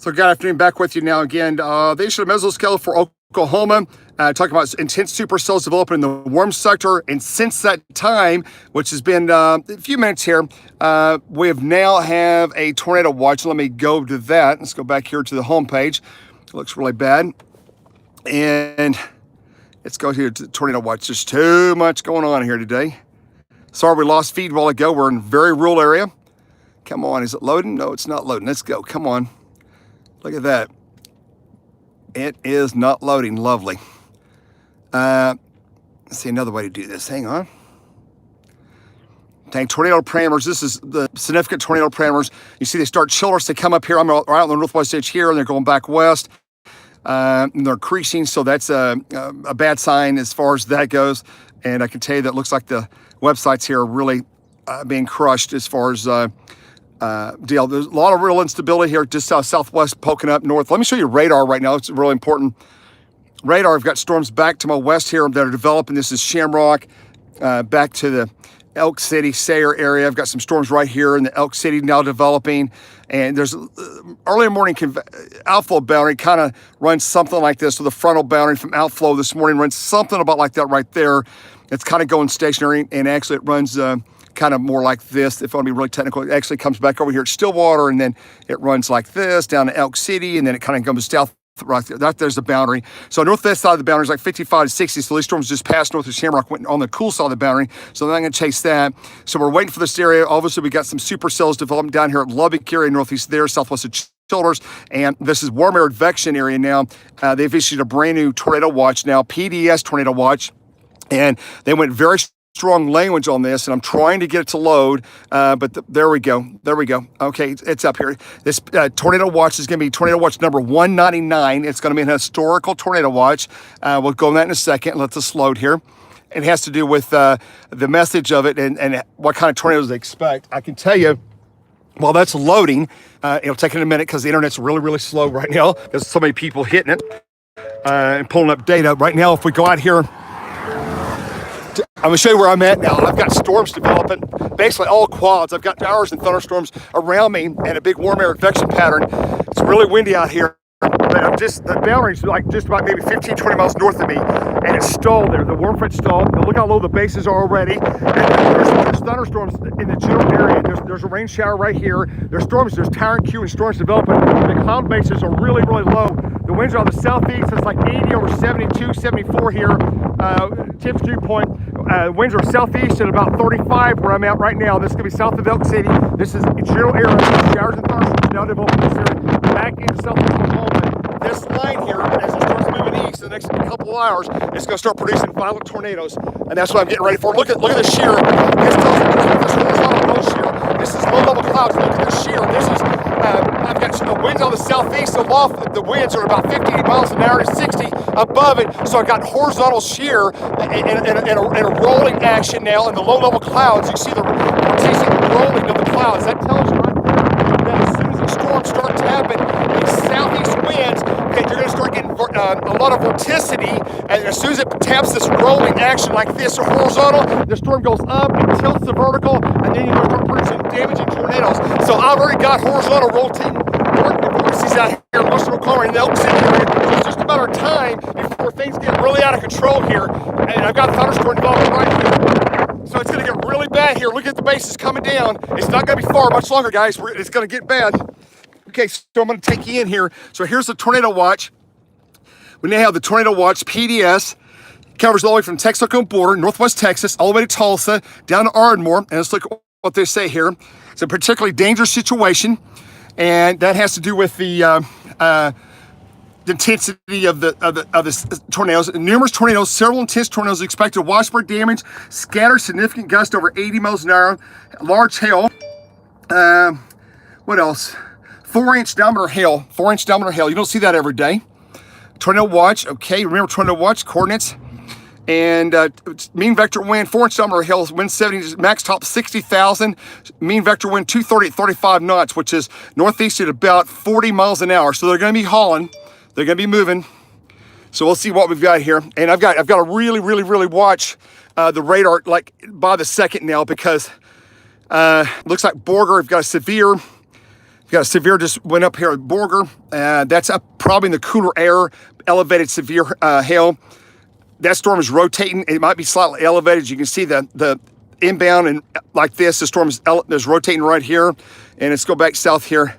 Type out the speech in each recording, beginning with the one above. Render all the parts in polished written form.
So good afternoon, back with you now again. They issued a mesoscale for Oklahoma, talking about intense supercells developing in the warm sector. And since that time, which has been a few minutes here, we now have a tornado watch. Let me go to that. Let's go back here to the home page. It looks really bad. And let's go here to the tornado watch. There's too much going on here today. Sorry, we lost feed a while ago. We're in a very rural area. Come on, is it loading? No, it's not loading. Let's go. Come on. Look at that. It is not loading. Lovely. Let's see another way to do this. Hang on. Okay, tornado parameters. This is the significant tornado parameters. You see they start chillers. They come up here. I'm right on the northwest edge here, and they're going back west. And they're increasing, so that's a bad sign as far as that goes. And I can tell you that looks like the websites here are really being crushed as far as deal. There's a lot of real instability here, just southwest poking up north. Let me show you radar right now. It's really important. Radar, I've got storms back to my west here that are developing. This is Shamrock, back to the Elk City, Sayre area. I've got some storms right here in the Elk City now developing. And there's early morning outflow boundary kind of runs something like this. So the frontal boundary from outflow this morning runs something about like that right there. It's kind of going stationary, and actually it runs kind of more like this. If I want to be really technical, it actually comes back over here at Stillwater, and then it runs like this down to Elk City, and then it kind of comes south right there. There's the boundary. So northwest side of the boundary is like 55 to 60. So these storms just passed north of Shamrock, went on the cool side of the boundary. So I'm going to chase that. So we're waiting for this area. Obviously, we got some supercells developing down here at Lubbock area, northeast there, southwest of Childers. And this is warm air advection area now. They've issued a brand new tornado watch now, PDS tornado watch. And they went very strong language on this, and I'm trying to get it to load, but there we go. Okay, it's up here. This tornado watch is going to be tornado watch number 199. It's going to be an historical tornado watch. We'll go on that in a second. Let this load here. It has to do with the message of it and what kind of tornadoes they expect. I can tell you, while that's loading, it'll take it a minute because the internet's really, really slow right now. There's so many people hitting it and pulling up data. Right now, if we go out here, I'm going to show you where I'm at now. I've got storms developing, basically all quads. I've got showers and thunderstorms around me and a big warm air advection pattern. It's really windy out here, but the boundary's like just about maybe 15, 20 miles north of me, and it's stalled there. The warm front stalled. Look how low the bases are already. And there's thunderstorms in the general area. There's a rain shower right here. There's storms. There's Tyrant Q and storms developing. The cloud bases are really, really low. The winds are on the southeast. It's like 80 over 72, 74 here. Temperature dew point. Winds are southeast at about 35 where I'm at right now. This is going to be south of Elk City. This is general area. Showers and thunderstorms now developing this area. Back into southwest Oklahoma. This line here, as it starts moving east in the next couple of hours, is going to start producing violent tornadoes. And that's what I'm getting ready for. Look at this shear. This tells me this horizontal low shear. This is low-level clouds. Look at this shear. This is I've got winds on the southeast, so the winds are about 50 miles an hour to 60 above it. So I've got horizontal shear and a rolling action now in the low-level clouds. You see the rotation rolling of the clouds. That tells you right there that as soon as the storms start tapping these southeast winds, okay, you're going to start getting a lot of vorticity. And as soon as it taps this rolling action like this or horizontal, the storm goes up and tilts the vertical, and then you're going to start producing damaging tornadoes. So I've already got horizontal rotating vortices out here in western Oklahoma in the Elk City area. So it's just a matter of time before things get really out of control here. And I've got thunderstorm developing right here. So it's going to get really bad here. Look at the bases coming down. It's not going to be far much longer, guys. It's going to get bad. Okay, so I'm going to take you in here. So here's the tornado watch. We now have the tornado watch PDS. Covers all the way from Texas-Oklahoma border, northwest Texas, all the way to Tulsa, down to Ardmore. And let's look at what they say here. It's a particularly dangerous situation, and that has to do with the intensity of the tornadoes. Numerous tornadoes, several intense tornadoes expected. Widespread damage, scatter significant gusts over 80 miles an hour, large hail. What else? 4-inch diameter hail. 4-inch diameter hail. You don't see that every day. Tornado watch. Okay, remember tornado watch coordinates. And mean vector wind, 4-inch diameter hail, wind 70, max top 60,000. Mean vector wind 230 at 35 knots, which is northeast at about 40 miles an hour. So they're going to be hauling. They're going to be moving. So we'll see what we've got here. And I've got to really, really, really watch the radar like by the second now, because looks like Borger have got a severe got a severe just went up here at Borger. That's up probably in the cooler air, elevated severe hail. That storm is rotating. It might be slightly elevated. You can see the inbound and like this. The storm is rotating right here, and it's go back south here.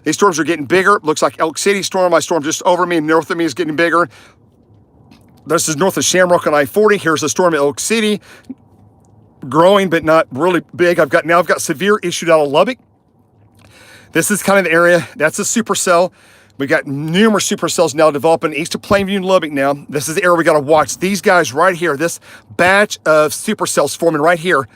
These storms are getting bigger. Looks like Elk City storm. My storm just over me and north of me is getting bigger. This is north of Shamrock on I-40. Here's the storm at Elk City, growing but not really big. I've got severe issued out of Lubbock. This is kind of the area. That's a supercell. We got numerous supercells now developing east of Plainview and Lubbock now. This is the area we got to watch. These guys right here, this batch of supercells forming right here,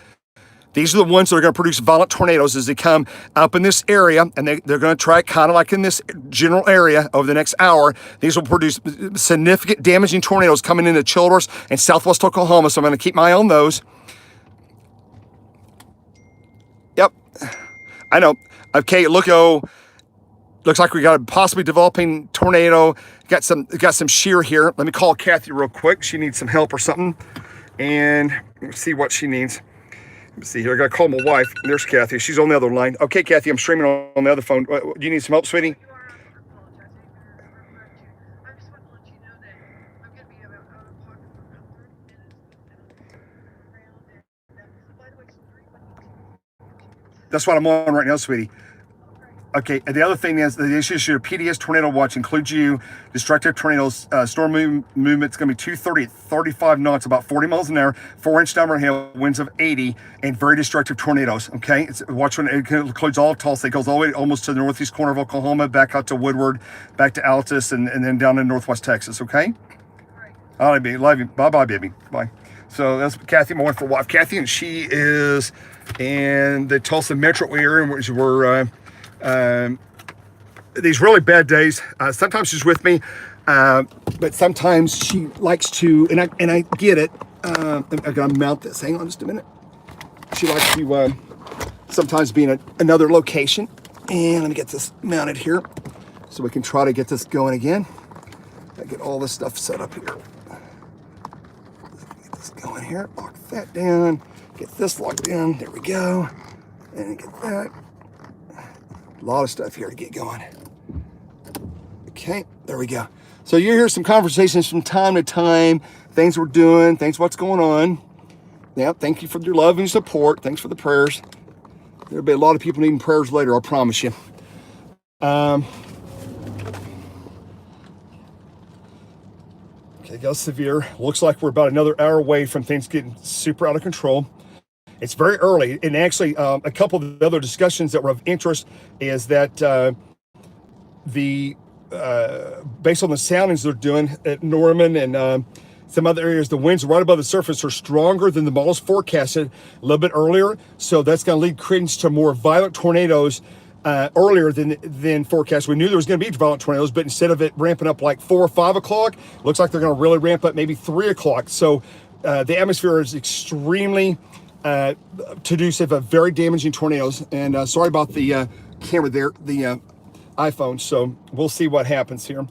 these are the ones that are going to produce violent tornadoes as they come up in this area, and they're going to track kind of like in this general area over the next hour. These will produce significant damaging tornadoes coming into Childress and southwest Oklahoma, so I'm going to keep my eye on those. Yep, I know. Okay, looks like we got a possibly developing tornado. Got some shear here. Let me call Kathy real quick. She needs some help or something, and let's see what she needs. Let's see here. I gotta call my wife. There's Kathy. She's on the other line. Okay, Kathy, I'm streaming on the other phone. Do you need some help, sweetie? That's what I'm on right now, sweetie. Okay, and the other thing is the issue is your PDS tornado watch includes you. Destructive tornadoes, storm movement's going to be 230 at 35 knots, about 40 miles an hour, 4-inch downward hail, winds of 80, and very destructive tornadoes. Okay, watch when it includes all of Tulsa. It goes all the way almost to the northeast corner of Oklahoma, back out to Woodward, back to Altus, and then down to northwest Texas. Okay. All right, baby. Love you. Bye, baby. Bye. So that's Kathy, my wonderful wife, Kathy, and she is in the Tulsa metro area, which we're. These really bad days. Sometimes she's with me, but sometimes she likes to, and I get it. I gotta mount this. Hang on just a minute. She likes to sometimes be in another location. And let me get this mounted here so we can try to get this going again. I get all this stuff set up here. Get this going here. Lock that down. Get this locked in. There we go. And get that. A lot of stuff here to get going. Okay, there we go. So you hear some conversations from time to time, things we're doing, what's going on. Yeah, thank you for your love and your support. Thanks for the prayers. There'll be a lot of people needing prayers later, I promise you. Okay, got severe. Looks like we're about another hour away from things getting super out of control. It's very early, and actually a couple of the other discussions that were of interest is that based on the soundings they're doing at Norman and some other areas, the winds right above the surface are stronger than the models forecasted a little bit earlier. So that's going to lead credence to more violent tornadoes earlier than forecast. We knew there was going to be violent tornadoes, but instead of it ramping up like 4 or 5 o'clock, looks like they're going to really ramp up maybe 3 o'clock. So the atmosphere is extremely conducive of very damaging tornadoes. And sorry about the camera there, the iPhone. So we'll see what happens here.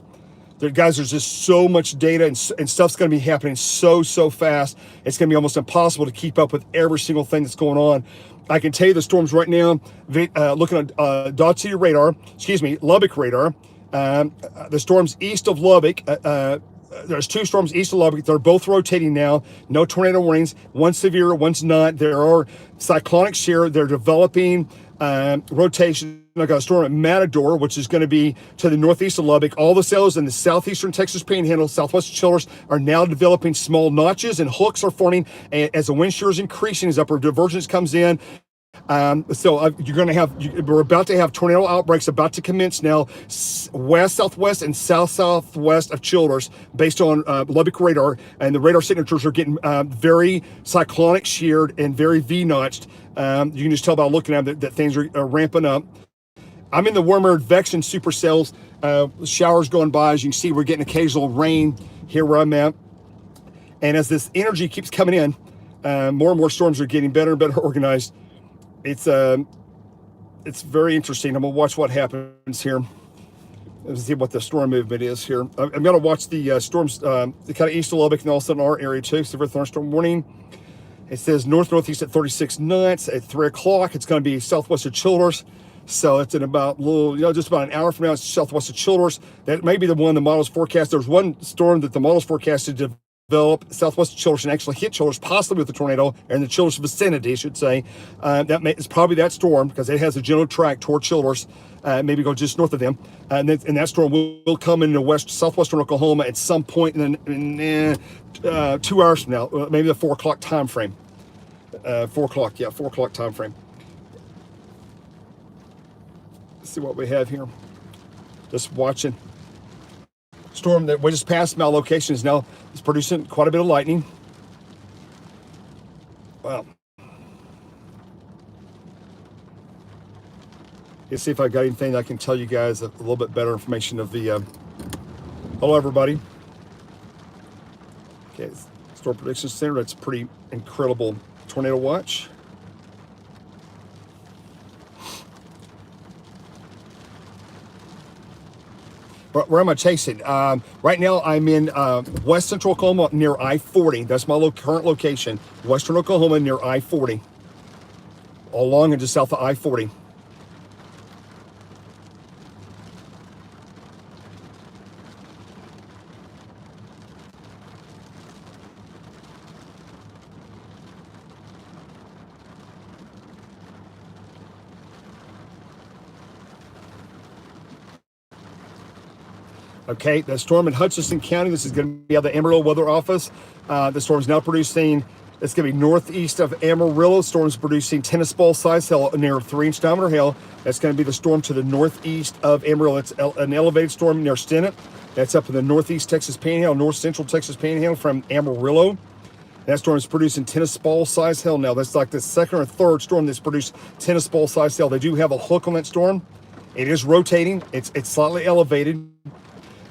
There, guys, there's just so much data and stuff's going to be happening so fast. It's going to be almost impossible to keep up with every single thing that's going on. I can tell you the storms right now, looking at Dodge City radar, Lubbock radar. The storms east of Lubbock, there's 2 storms east of Lubbock. They're both rotating now. No tornado warnings. One's severe, one's not. There are cyclonic shear. They're developing rotation. I got a storm at Matador, which is going to be to the northeast of Lubbock. All the cells in the southeastern Texas Panhandle, southwest Childress are now developing small notches and hooks are forming as the wind shear is increasing, as upper divergence comes in. So you're going to have, we're about to have tornado outbreaks about to commence now, west, southwest, and southwest of Childress, based on Lubbock radar, and the radar signatures are getting very cyclonic sheared and very V-notched. You can just tell by looking at them that things are ramping up. I'm in the warmer advection supercells, showers going by. As you can see, we're getting occasional rain here where I'm at. And as this energy keeps coming in, more and more storms are getting better and better organized. It's very interesting. I'm gonna watch what happens here. Let's see what the storm movement is here. I'm gonna watch the storms, kind of east of Lubbock and also in our area too. Severe thunderstorm warning. It says northeast at 36 knots at 3 o'clock. It's going to be southwest of Childress. So it's in about a little, just about an hour from now. It's southwest of Childress. That may be the one the models forecast. There's one storm that the models forecasted to develop southwest of Childress and actually hit Childress, possibly with a tornado, or in the Childress vicinity, I should say. It's probably that storm because it has a general track toward Childress, maybe go just north of them. And that storm will come into southwestern Oklahoma at some point in 2 hours from now, maybe the 4 o'clock time frame. 4 o'clock, 4 o'clock time frame. Let's see what we have here. Just watching. Storm that we just passed my location is producing quite a bit of lightning. Wow. Let's see if I got anything that I can tell you guys a little bit better information of the. Hello, everybody. Okay, Storm Prediction Center. That's a pretty incredible tornado watch. Where am I chasing? Right now, I'm in west central Oklahoma near I-40. That's my current location. Western Oklahoma near I-40. Along and just south of I-40. Okay, the storm in Hutchinson County. This is going to be out of the Amarillo Weather Office. The storm is now producing, it's going to be northeast of Amarillo. Storm's producing tennis ball size hail, near 3-inch diameter hail. That's going to be the storm to the northeast of Amarillo. It's an elevated storm near Stinnett. That's up in the northeast Texas Panhandle, north central Texas Panhandle from Amarillo. That storm is producing tennis ball size hail now. That's like the second or third storm that's produced tennis ball size hail. They do have a hook on that storm. It is rotating. It's slightly elevated.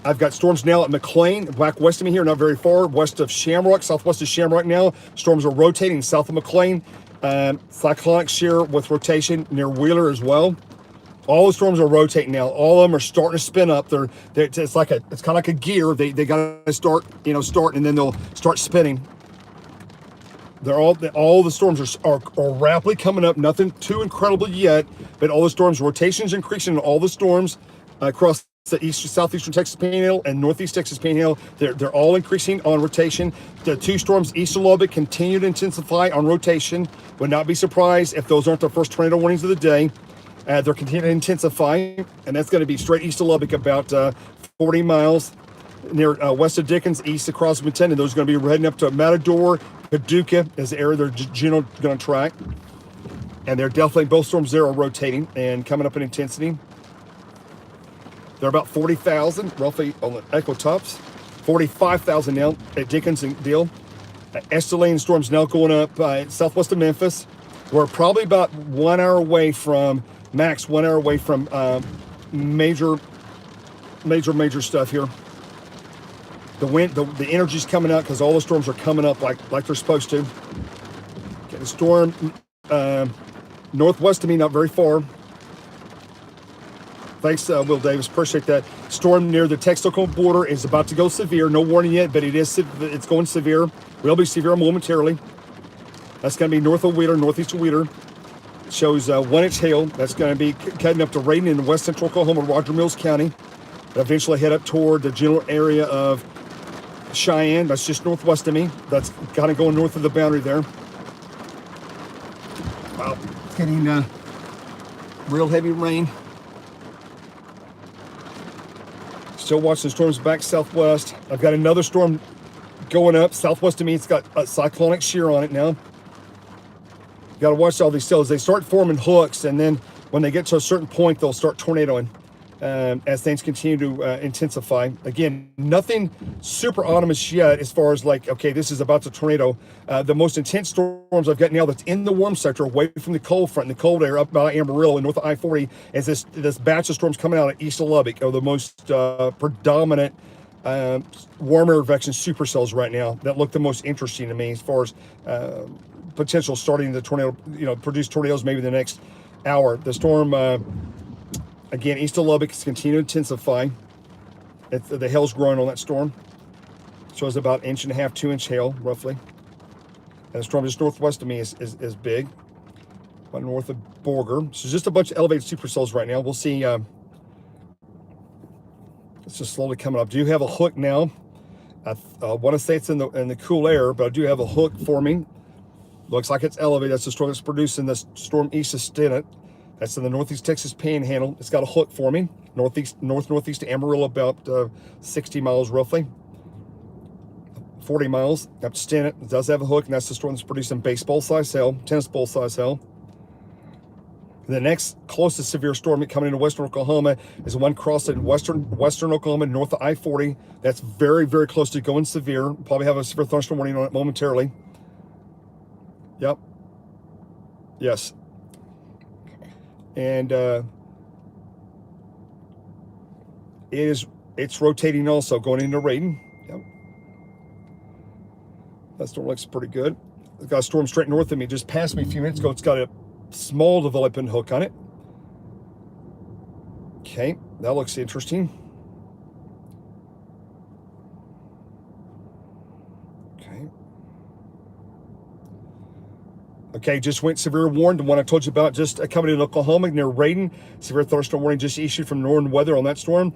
I've got storms now at McLean, back west of me here, not very far, west of Shamrock, southwest of Shamrock now. Storms are rotating south of McLean. Cyclonic shear with rotation near Wheeler as well. All the storms are rotating now. All of them are starting to spin up. It's kind of like a gear. They got to start, and then they'll start spinning. All the storms are rapidly coming up. Nothing too incredible yet, but all the storms, rotations increasing in all the storms across the southeastern Texas Panhandle and northeast Texas Panhandle. They're all increasing on rotation. The two storms east of Lubbock continue to intensify on rotation. Would not be surprised if those aren't the first tornado warnings of the day. They're continuing to intensify, and that's going to be straight east of Lubbock, about 40 miles near west of Dickens, east of Crosby 10, and those are going to be heading up to Matador. Paducah is the area they're generally going to track, and they're definitely, both storms there are rotating and coming up in intensity. They're about 40,000 roughly on the Echo Tops, 45,000 now at Dickens and Deal. Estelaine storm's now going up southwest of Memphis. We're probably about 1 hour away from max, 1 hour away from major stuff here. The wind, the energy's coming out because all the storms are coming up like they're supposed to. Okay, the storm northwest of me, not very far. Thanks, Will Davis. Appreciate that. Storm near the Texaco border is about to go severe. No warning yet, but it's going severe. Will be severe momentarily. That's going to be north of Wheeler, northeast of Wheeler. It shows 1-inch hail. That's going to be heading up to Raiden in west central Oklahoma, Roger Mills County. Eventually head up toward the general area of Cheyenne. That's just northwest of me. That's kind of going north of the boundary there. Wow, it's getting real heavy rain. Still watching storms back southwest. I've got another storm going up southwest of me. It's got a cyclonic shear on it now. You got to watch all these cells. They start forming hooks, and then when they get to a certain point, they'll start tornadoing as things continue to intensify. Again, nothing super ominous yet as far as like, okay, this is about to tornado. The most intense storms I've got now that's in the warm sector, away from the cold front, and the cold air up by Amarillo and north of I-40, is this batch of storms coming out of east of Lubbock are the most predominant warm air convection supercells right now that look the most interesting to me as far as potential starting the tornado, produce tornadoes maybe the next hour. The storm, again, east of Lubbock is continuing to intensify. The hail's growing on that storm. Shows about 1.5 inch, 2-inch hail, roughly. And the storm just northwest of me is big. About north of Borger. So just a bunch of elevated supercells right now. We'll see. It's just slowly coming up. I do have a hook now. I want to say it's in the cool air, but I do have a hook forming. Looks like it's elevated. That's the storm that's producing this storm east of Stinnett. That's in the northeast Texas Panhandle. It's got a hook forming. Northeast to Amarillo, about 60 miles roughly. 40 miles up to Stinnett. It does have a hook, and that's the storm that's producing baseball size hail, tennis ball size hail. The next closest severe storm coming into western Oklahoma is the one crossing western Oklahoma north of I-40. That's very, very close to going severe. Probably have a severe thunderstorm warning on it momentarily. Yep. Yes. And it's rotating also, going into Radin. Yep. That storm looks pretty good. It's got a storm straight north of me, just passed me a few minutes ago. It's got a small developing hook on it. Okay, that looks interesting. Okay, just went severe warned. The one I told you about just coming in Oklahoma near Radin. Severe thunderstorm warning just issued from northern weather on that storm.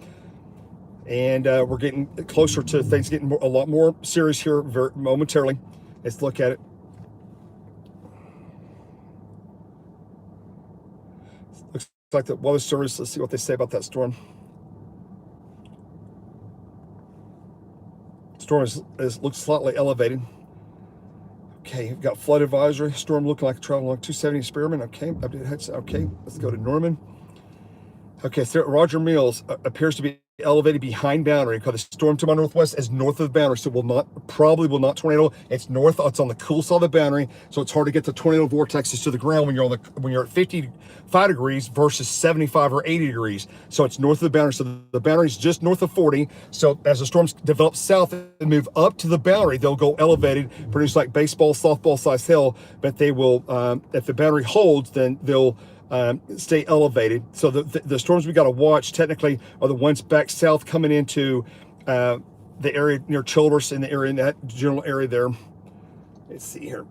And we're getting closer to things getting a lot more serious here very momentarily. Let's look at it. Looks like the weather service. Let's see what they say about that storm. Storm looks slightly elevated. Okay, we've got flood advisory. Storm looking like traveling along 270 Spearman. Okay, okay, let's go to Norman. Okay, so Roger Mills appears to be elevated behind boundary because the storm to my northwest is north of the boundary, so probably will not tornado. It's north. It's on the cool side of the boundary, so it's hard to get the tornado vortexes to the ground when you're at 55 degrees versus 75 or 80 degrees. So it's north of the boundary. So the boundary is just north of 40. So as the storms develop south and move up to the boundary, they'll go elevated, produce like baseball, softball size hail. But they will, if the boundary holds, then they'll stay elevated. So the storms we got to watch technically are the ones back south coming into the area near Childress, in the area, in that general area there. Let's see here.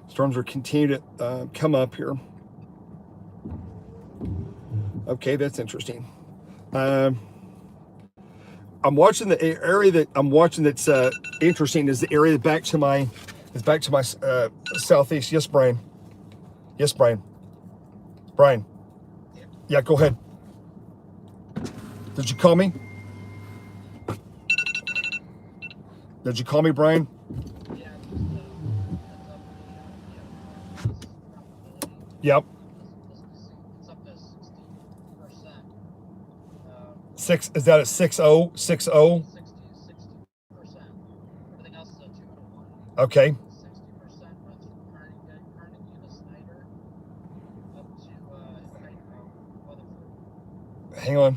Storms are continuing to come up here. Okay, that's interesting. I'm watching the area that I'm watching that's interesting is the area back to my southeast. Yes, Brian. Yes, Brian. Brian. Yeah, go ahead. Did you call me? Did you call me, Brian? Yep. Six, is that at 6-0? 6-0? 60%. Everything else is at 2-1. Okay. Hang on.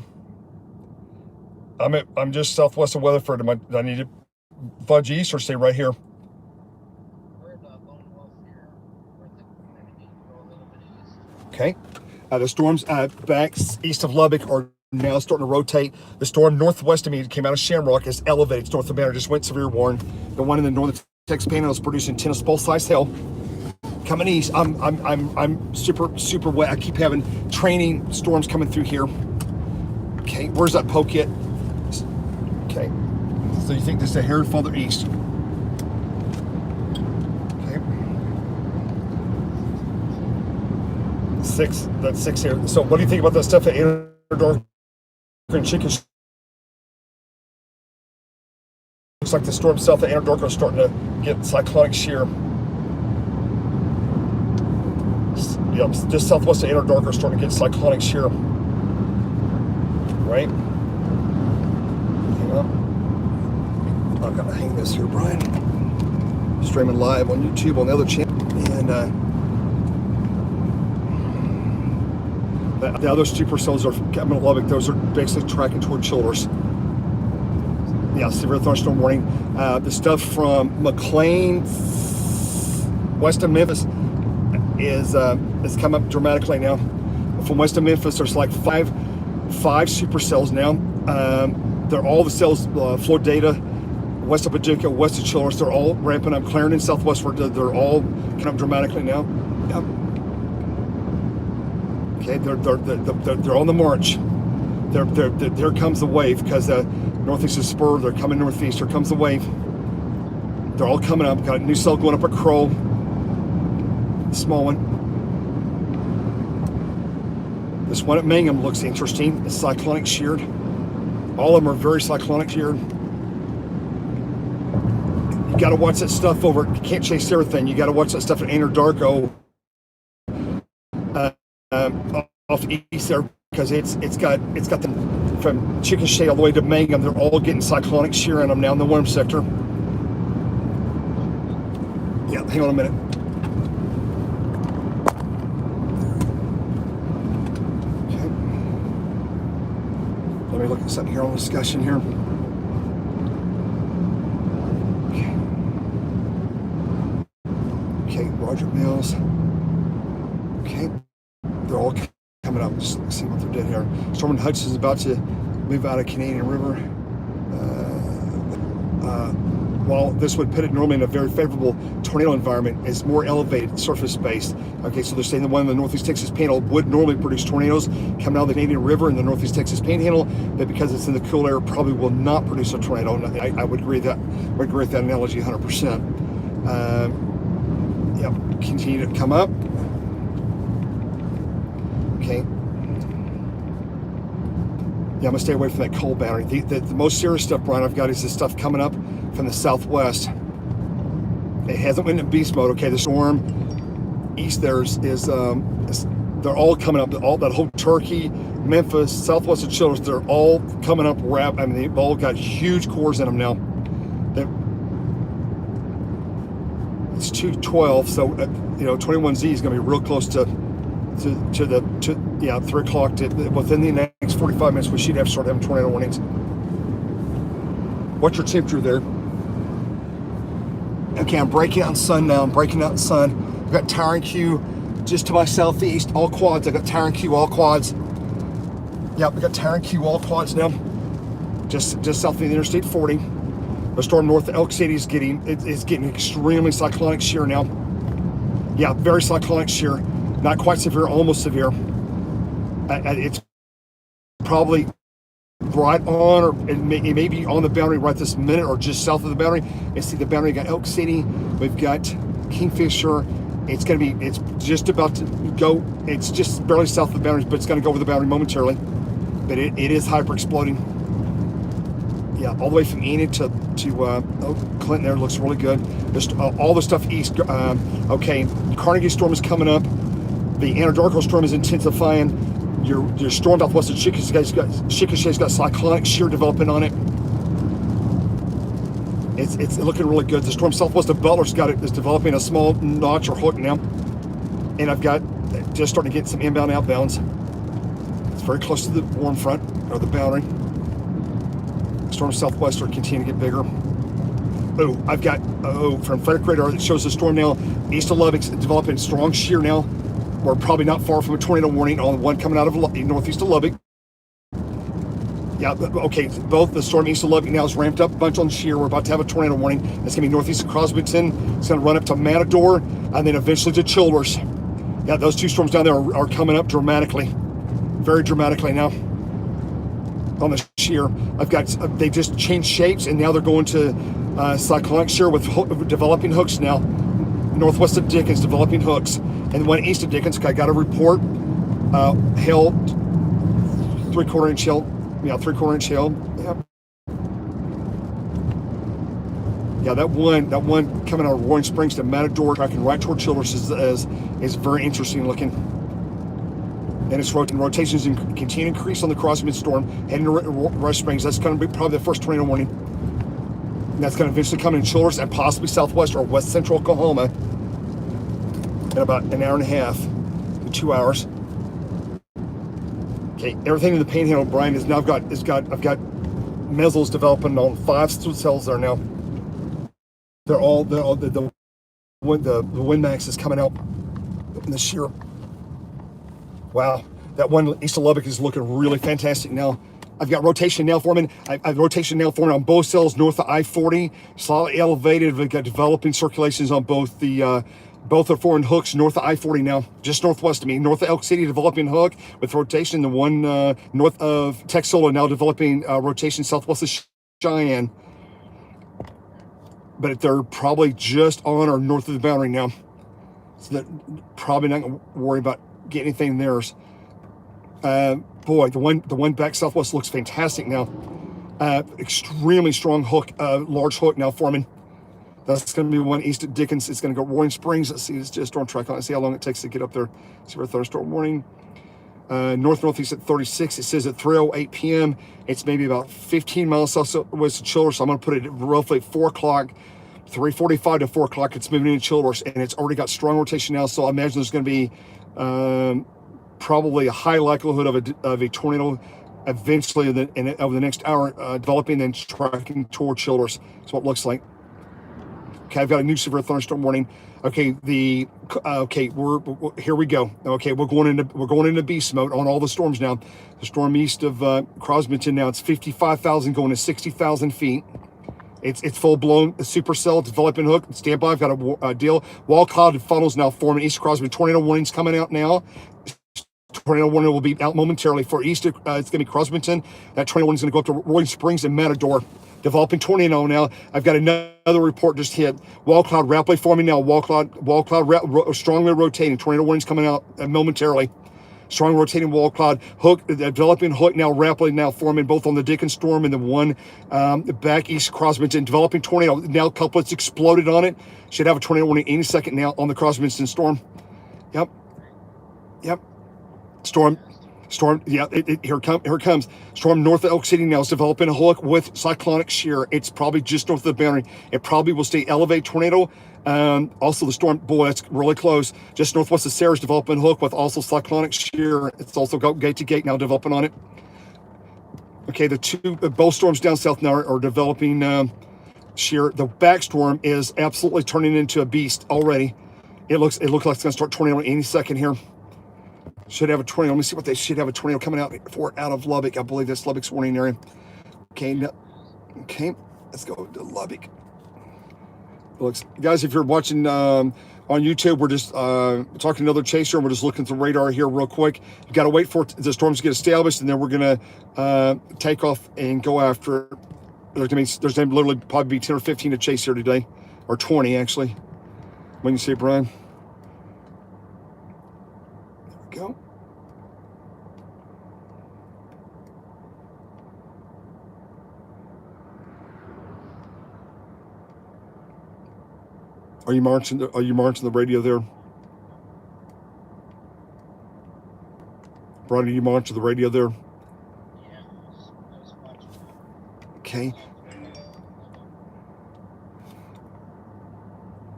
I'm just southwest of Weatherford. Do I need to fudge east or stay right here? We're at Lone Wolf here. We're a little bit east. Okay. The storms back east of Lubbock are now starting to rotate. The storm northwest of me came out of Shamrock is elevated. It's north of Banner. Just went severe warn. The one in the northern Texas Panhandle is producing tennis ball size hail. Coming east, I'm super wet. I keep having training storms coming through here. Okay, where's that poke at? Okay, so you think this is a hair farther east? Okay, that's 6 here. So what do you think about that stuff at Dark and Chicken? Looks like the storm south of Anadarko is starting to get cyclonic shear. Yep, just southwest of Anadarko is starting to get cyclonic shear. Right? Hang on. I've got to hang this here, Brian. Streaming live on YouTube on the other channel. And the other supercells are coming to Lubbock. Those are basically tracking toward Childress. Yeah, severe thunderstorm warning. The stuff from McLean, west of Memphis, is come up dramatically now. From west of Memphis, there's like five supercells now. They're all the cells, flow data, west of Paducah, west of Childress, they're all ramping up. Clarendon, southwest, they're all kind of dramatically now. Yep. Okay, they're on the march. There comes the wave because the northeast is spur. They're coming northeast. Here comes the wave. They're all coming up. Got a new cell going up at Crow. Small one. This one at Mangum looks interesting. It's cyclonic sheared. All of them are very cyclonic sheared. You got to watch that stuff over. You can't chase everything. You got to watch that stuff at Anadarko off east there, because it's got them from Chickasha all the way to Mangum. They're all getting cyclonic shear in them now in the worm sector. Yeah, hang on a minute. Okay. Let me look at something here on discussion here. Okay, Roger Mills. Okay, they're all coming up. Just see what they're doing here. Storm and Hudson is about to move out of Canadian River. While this would put it normally in a very favorable tornado environment, it's more elevated, surface-based. Okay, so they're saying the one in the Northeast Texas Panhandle would normally produce tornadoes coming out of the Canadian River in the Northeast Texas Panhandle, but because it's in the cool air, probably will not produce a tornado. And I would agree with that analogy 100%. Yep, continue to come up. Okay. Yeah, I'm gonna stay away from that cold boundary. The most serious stuff, Brian, I've got is this stuff coming up from the southwest. It hasn't went into beast mode. Okay, the storm east there is they're all coming up. All that whole Turkey, Memphis, southwest of Childress, they're all coming up. I mean, they've all got huge cores in them now. It's 212, so 21Z is going to be real close to 3 o'clock. Within the next 45 minutes, we should start having tornado warnings. What's your temperature there? Okay, I'm breaking out in sun now. I've got Tower and Q just to my southeast, all quads. I got Tower and Q, all quads. Yep, we got Tower and Q, all quads now. Just south of the Interstate 40. The storm north of Elk City is getting extremely cyclonic shear now. Yeah, very cyclonic shear. Not quite severe, almost severe. It's probably right on, or it may be on the boundary right this minute, or just south of the boundary. You see the boundary, got Elk City, we've got Kingfisher. It's just about to go. It's just barely south of the boundaries, but it's going to go over the boundary momentarily. But it is hyper exploding. Yeah, all the way from Enid to Clinton there looks really good. There's all the stuff east. Okay, Carnegie storm is coming up. The Anadarko storm is intensifying. Your storm southwest of Chickasha's got cyclonic shear developing on it. It's looking really good. The storm southwest of Butler's is developing a small notch or hook now. And I've got just starting to get some inbound outbounds. It's very close to the warm front, or the boundary. Storm southwest are continuing to get bigger. I've got from Frederick radar that shows the storm now east of Lubbock's developing strong shear now. We're probably not far from a tornado warning on the one coming out of northeast of Lubbock. Yeah, okay, both the storm east of Lubbock now is ramped up a bunch on shear. We're about to have a tornado warning. It's going to be northeast of Crosbyton. It's going to run up to Matador and then eventually to Childress. Yeah, those two storms down there are coming up dramatically, very dramatically now on the shear. They just changed shapes, and now they're going to cyclonic shear with developing hooks now. Northwest of Dickens, developing hooks. And the one east of Dickens, I got a report, hail, 3/4 inch hail. Yeah, 3/4 inch hail. Yeah, that one coming out of Roaring Springs to Matador, tracking right toward Childress is very interesting looking. And its rotations continue to increase on the Crosby storm, heading to Rush Springs. That's going to be probably the first tornado warning. And that's going to eventually come in Childress and possibly southwest or west central Oklahoma in about an hour and a half to 2 hours. Okay, everything in the Panhandle, Brian, I've got mesols developing on 5 cells there now. The wind max is coming out in the shear. Wow, that one east of Lubbock is looking really fantastic now. I've got rotation now forming. I've rotation now forming on both cells north of I-40, slightly elevated. We've got developing circulations on both the Both are forming hooks north of I-40 now, just northwest of me. North of Elk City developing hook with rotation. The one north of Texola now developing rotation southwest of Cheyenne. But they're probably just on or north of the boundary now. So that probably not going to worry about getting anything in theirs. Boy, the one back southwest looks fantastic now. Extremely strong hook, large hook now forming. That's going to be one east of Dickens. It's going to go Roaring Springs. Let's see, it's just storm track on. Let's see how long it takes to get up there. See where thunderstorm warning. Northeast at 36. It says at 3:08 p.m. It's maybe about 15 miles southwest of Childers. So I'm going to put it roughly at 4 o'clock, 3:45 to 4 o'clock. It's moving into Childers, and it's already got strong rotation now. So I imagine there's going to be probably a high likelihood of a tornado eventually over the next hour developing, then tracking toward Childers. That's what it looks like. Okay, I've got a new severe thunderstorm warning. Okay, we're here we go. Okay, we're going into beast mode on all the storms now. The storm east of Crosbyton now, it's 55,000 going to 60,000 feet. It's full blown supercell developing hook. Stand by. I've got a deal. Wall cloud funnels now forming east of Crosby. Tornado warnings coming out now. Tornado warning will be out momentarily for east of, it's going to be Crosbyton. That tornado warning is going to go up to Roaring Springs and Matador. Developing tornado now. I've got another report just hit. Wall cloud rapidly forming now. Wall cloud strongly rotating. Tornado warnings coming out momentarily. Strong rotating wall cloud. Hook, developing hook now rapidly now forming both on the Dickens storm and the one back east Crosbyton. Developing tornado. Now couplets exploded on it. Should have a tornado warning any second now on the Crosbyton storm. Yep. Storm, yeah, here it comes. Storm north of Elk City now is developing a hook with cyclonic shear. It's probably just north of the boundary. It probably will stay elevated tornado. Also the storm, boy, that's really close. Just northwest of Sarah's developing a hook with also cyclonic shear. It's also got gate to gate now developing on it. Okay, both storms down south now are developing shear. The back storm is absolutely turning into a beast already. It looks like it's going to start tornado any second here. Should have a tornado. Let me see what they should have a tornado coming out of Lubbock. I believe that's Lubbock's warning area. Okay, let's go to Lubbock. Looks, guys, if you're watching on YouTube, we're just talking to another chaser, and we're just looking through radar here real quick. You got to wait for the storms to get established, and then we're gonna take off and go after. There's gonna literally probably be 10 or 15 to chase here today, or 20 actually. When you see it, Brian. Go. Are you marching the radio there? Brian, are you marching the radio there? Yeah, I was watching. Okay.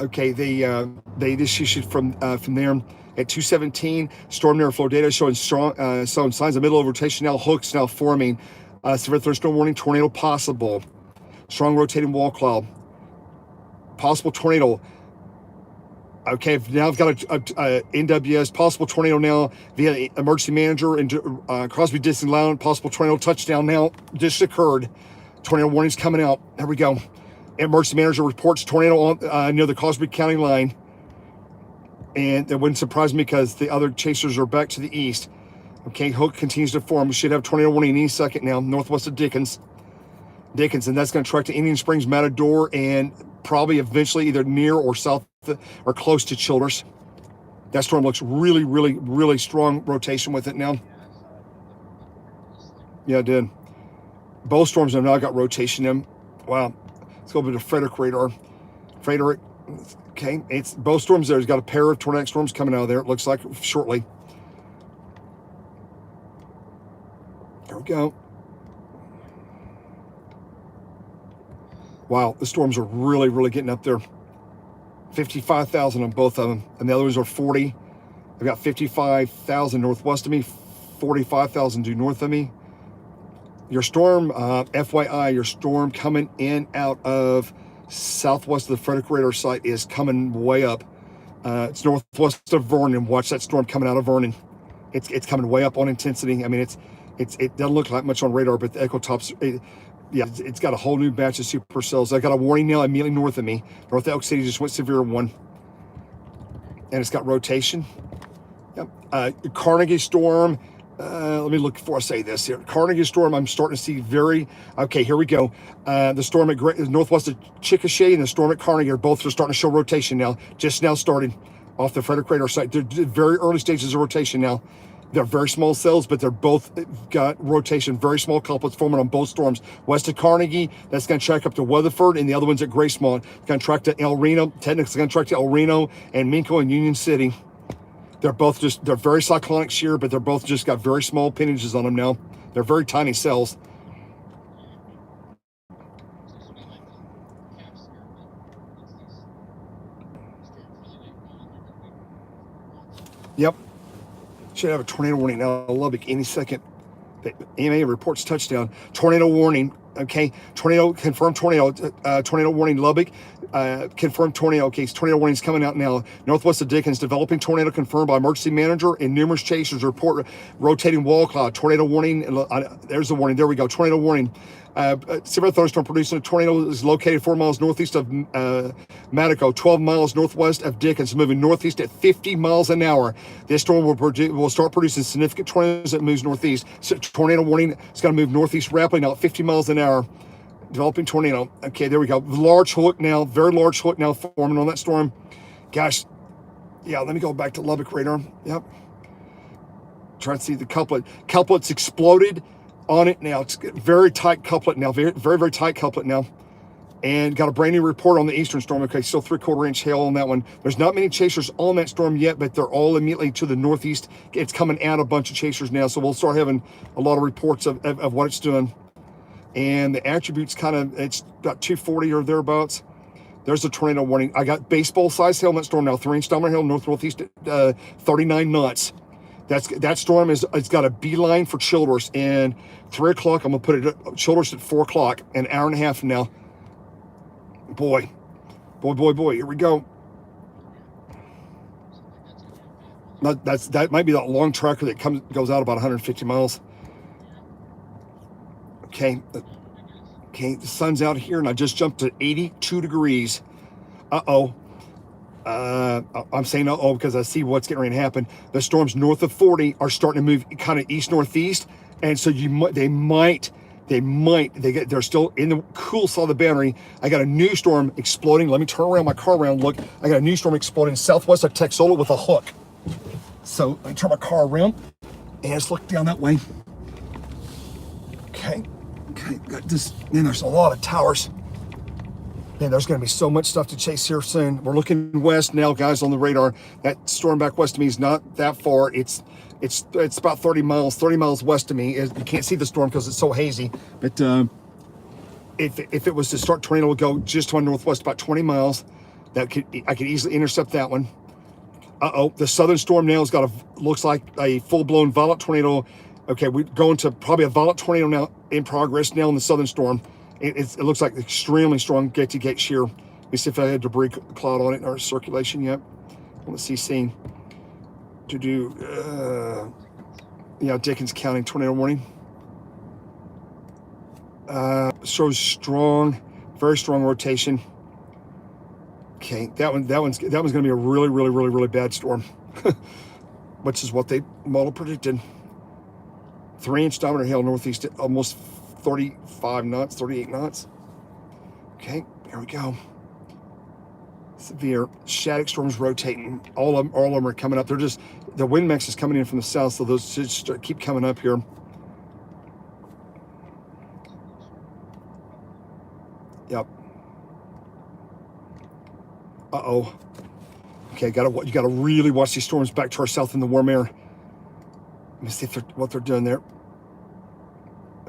Okay, they just issued from there. At 2:17, storm near flow data showing signs of middle of rotation now. Hooks now forming. Severe thunderstorm warning. Tornado possible. Strong rotating wall cloud. Possible tornado. Okay, now I've got a NWS possible tornado now via emergency manager and Crosby Dixon Lounge. Possible tornado touchdown now just occurred. Tornado warnings coming out. There we go. Emergency manager reports tornado on near the Crosby County line. And that wouldn't surprise me because the other chasers are back to the east. Okay, hook continues to form. We should have tornado warning any second now, northwest of Dickens, and that's going to track to Indian Springs, Matador, and probably eventually either near or south or close to Childers. That storm looks really, really, really strong rotation with it now. Yeah, it did. Both storms have now got rotation in. Wow. Let's go over to Frederick radar. Frederick. Okay, it's both storms there. He's got a pair of tornadic storms coming out of there, it looks like, shortly. There we go. Wow, the storms are really, really getting up there. 55,000 on both of them, and the others are 40. I've got 55,000 northwest of me, 45,000 due north of me. Your storm, FYI, your storm coming in out of southwest of the Frederick radar site is coming way up. It's northwest of Vernon. Watch that storm coming out of Vernon. It's coming way up on intensity. I mean, it doesn't look like much on radar, but the echo tops, it's got a whole new batch of supercells. I got a warning now immediately north of me. North of Elk City just went severe one. and it's got rotation. Yep. Carnegie storm. Let me look before I say this here. Carnegie storm, I'm starting to see okay, here we go. The storm at northwest of Chickasha and the storm at Carnegie are both just starting to show rotation now, just now starting off the Frederick radar site. They're very early stages of rotation now. They're very small cells, but they're both got rotation, very small couplets forming on both storms. West of Carnegie, that's going to track up to Weatherford, and the other one's at Graysmont. It's going to track to El Reno, technically it's going to track to El Reno and Minco and Union City. They're very cyclonic shear, but they're both just got very small appendages on them now. They're very tiny cells. Yep. Should have a tornado warning now in Lubbock any second. The EMA reports touchdown. Tornado warning. Okay. Confirmed tornado warning Lubbock. Confirmed tornado. Okay, tornado warning's coming out now. Northwest of Dickens, developing tornado confirmed by emergency manager, and numerous chasers report rotating wall cloud. Tornado warning. There's the warning. There we go. Tornado warning. Severe thunderstorm producing a tornado is located 4 miles northeast of Matico, 12 miles northwest of Dickens, moving northeast at 50 miles an hour. This storm will start producing significant tornadoes as it moves northeast. So tornado warning, it's going to move northeast rapidly now at 50 miles an hour. Developing tornado. Okay, there we go. Large hook now, very large hook now forming on that storm. Gosh, yeah, let me go back to Lubbock radar. Yep. Try to see the couplet. Couplet's exploded on it now. It's very tight couplet now, very, very, very tight couplet now. And got a brand new report on the eastern storm. Okay, still 3/4 inch hail on that one. There's not many chasers on that storm yet, but they're all immediately to the northeast. It's coming out a bunch of chasers now, so we'll start having a lot of reports of what it's doing. And the attributes it's about 240 or thereabouts. There's a tornado warning. I got baseball size hail in that storm now, 3-inch diameter hail, northeast at 39 knots. That storm it's got a beeline for Childress, and 3 o'clock, I'm gonna put it at Childress at 4 o'clock, an hour and a half from now. Boy, here we go. That might be that long tracker that goes out about 150 miles. Okay, the sun's out here, and I just jumped to 82 degrees. I'm saying uh-oh because I see what's getting ready to happen. The storms north of 40 are starting to move kind of east-northeast, and so they're still in the cool side of the boundary. I got a new storm exploding. Let me turn around my car around. Look, I got a new storm exploding southwest of Texola with a hook. So let me turn my car around, and let's look down that way. Okay, got this. Man, there's a lot of towers. Man, there's going to be so much stuff to chase here soon. We're looking west now, guys, on the radar. That storm back west of me is not that far. It's about 30 miles west of me. You can't see the storm because it's so hazy. But if it was to start tornado, it would go just to my northwest about 20 miles. I could easily intercept that one. The southern storm now looks like a full-blown violent tornado. Okay, we're going to probably a violent tornado now in progress now in the southern storm. It looks like extremely strong gate-to-gate shear. Let me see if I had debris cloud on it in our circulation yet. Let's see, scene. Dickens County tornado warning. Shows strong, very strong rotation. Okay, that one's going to be a really, really, really, really bad storm, which is what they model predicted. 3-inch diameter hail northeast at almost 35 knots, 38 knots. Okay, here we go. Severe Shattuck storms rotating. All of them are coming up. The wind mix is coming in from the south, so those should keep coming up here. Yep. Okay, you gotta really watch these storms back to our south in the warm air. Let me see what they're doing there.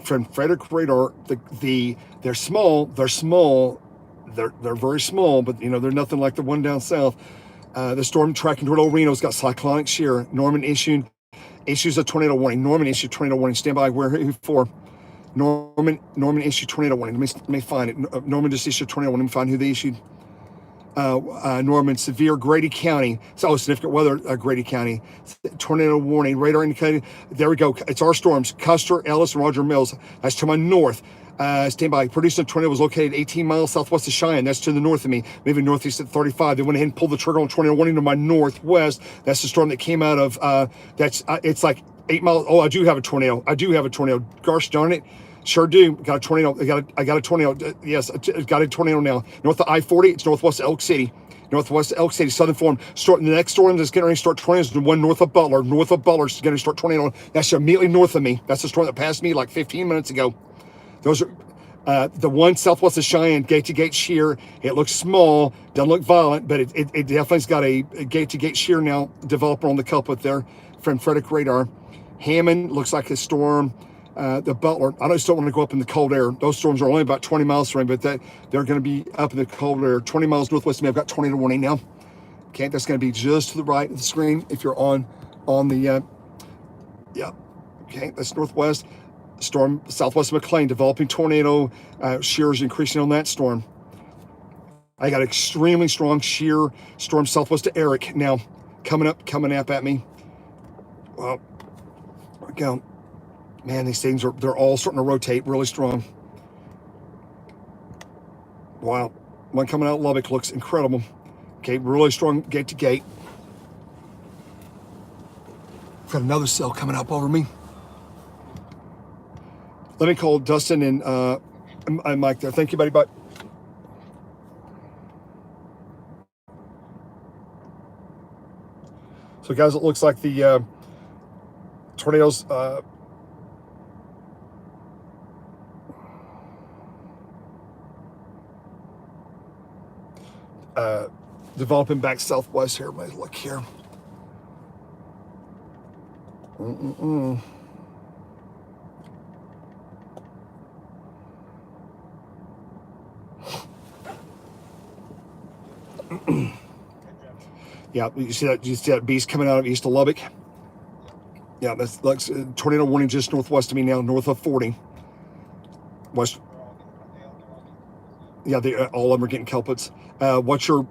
From Frederick radar, they're small. They're very small, but they're nothing like the one down south. The storm tracking toward El Reno's got cyclonic shear. Norman issues a tornado warning. Norman issued tornado warning. Stand by. Who for? Norman issued tornado warning. Let me find it. Norman just issued tornado warning. Let me find who they issued. Norman, severe Grady County. Significant weather, Grady County. Tornado warning, radar indicated. There we go. It's our storms. Custer, Ellis, and Roger Mills. That's to my north. Stand by. Producing tornado was located 18 miles southwest of Cheyenne. That's to the north of me, moving northeast at 35. They went ahead and pulled the trigger on tornado warning to my northwest. That's the storm that came out of, it's like 8 miles. Oh, I do have a tornado. Gosh darn it. Sure do. Got a tornado. I got a tornado. Yes, I got a tornado now. North of I-40. It's northwest of Elk City. Northwest Elk City, southern form. The next storm that's getting ready to start tornadoes is the one north of Butler. North of Butler is going to start tornado. That's immediately north of me. That's the storm that passed me like 15 minutes ago. Those are the one southwest of Cheyenne, gate-to-gate shear. It looks small, doesn't look violent, but it definitely's got a gate-to-gate shear now developing on the culprit there from Frederick radar. Hammond looks like a storm. The Butler, I just don't want to go up in the cold air. Those storms are only about 20 miles from me, but they're going to be up in the cold air. 20 miles northwest of me. I've got tornado warning now. Okay, that's going to be just to the right of the screen if you're on the, yeah. Okay, that's northwest. Storm southwest of McLean, developing tornado. Shears increasing on that storm. I got extremely strong shear storm southwest of Eric now coming up at me. Well, there we go. Man, these things they're all starting to rotate really strong. Wow. One coming out of Lubbock looks incredible. Okay, really strong gate to gate. Got another cell coming up over me. Let me call Dustin and Mike there. Thank you, buddy. Bye. So, guys, it looks like the tornadoes developing back southwest here. Let me look here. Yeah, you see that beast coming out of east of Lubbock? Yeah, that's like tornado warning just northwest of me now, north of 40. West. Yeah, all of them are getting culprits. What's your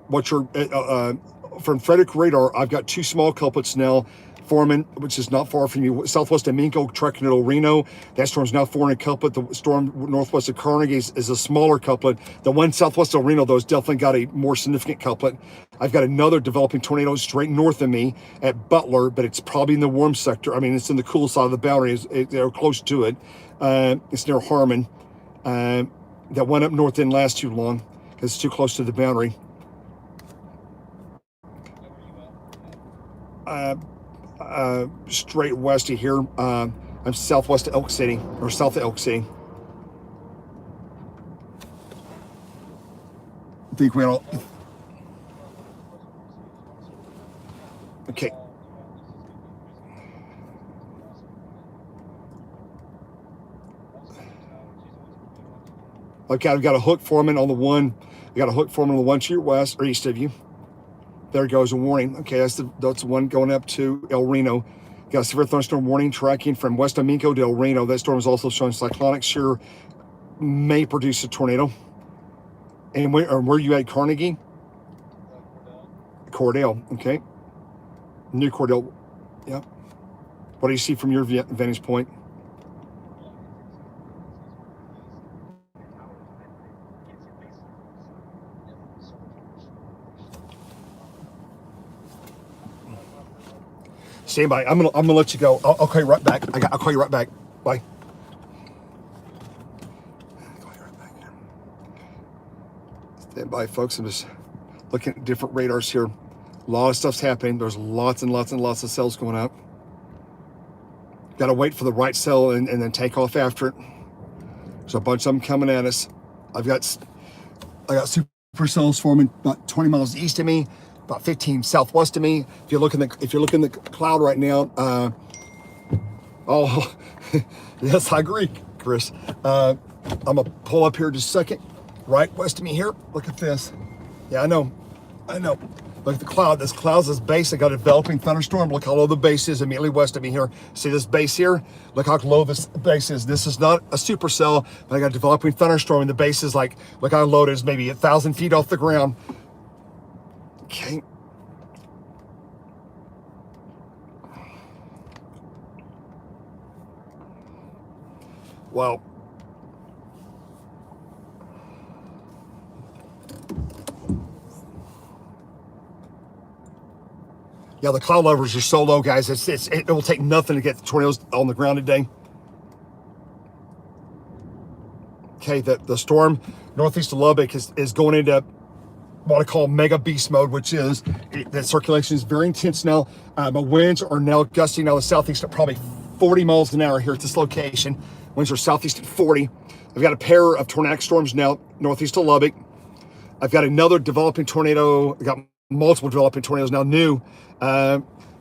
from Frederick radar? I've got two small culprits now. Foreman, which is not far from you, southwest of Minko, trucking to El Reno. That storm's now forming a couplet. The storm northwest of Carnegie is a smaller couplet. The one southwest of El Reno, though, has definitely got a more significant couplet. I've got another developing tornado straight north of me at Butler, but it's probably in the warm sector. I mean, it's in the cool side of the boundary. They're close to it. It's near Harmon. That one up north didn't last too long because it's too close to the boundary. Straight west of here. I'm southwest of Elk City, or south of Elk City. I think we all. Okay. Okay, I've got a hook foreman on the one. I got a hook foreman on the one to your west or east of you. There goes a warning. Okay, that's the one going up to El Reno. Got a severe thunderstorm warning tracking from west of Minko to El Reno. That storm is also showing cyclonic shear, may produce a tornado. And where you at, Carnegie? Cordell. Okay. New Cordell. Yep. What do you see from your vantage point? Stand by. I'm gonna let you go. I'll call you right back. I'll call you right back. Bye. I'll call you right back. Stand by, folks. I'm just looking at different radars here. A lot of stuff's happening. There's lots and lots and lots of cells going up. Got to wait for the right cell and then take off after it. There's a bunch of them coming at us. I got supercells forming about 20 miles east of me, about 15 southwest of me. If you're looking at the cloud right now, oh, yes, I agree, Chris. I'm gonna pull up here just a second. Right west of me here. Look at this. Yeah, I know. Look at the cloud. This cloud's this base. I got a developing thunderstorm. Look how low the base is immediately west of me here. See this base here? Look how low this base is. This is not a supercell, but I got a developing thunderstorm, and the base is like, look how low it is, maybe 1,000 feet off the ground. Okay. Well, Yeah, the cloud levels are so low, guys. It will take nothing to get the tornadoes on the ground today. Okay, the storm northeast of Lubbock is going into what I call mega beast mode, which is the circulation is very intense now. But winds are now gusting now the southeast at probably 40 miles an hour here at this location. Winds are southeast at 40. I've got a pair of tornadic storms now northeast of Lubbock. I've got another developing tornado. I've got multiple developing tornadoes now new.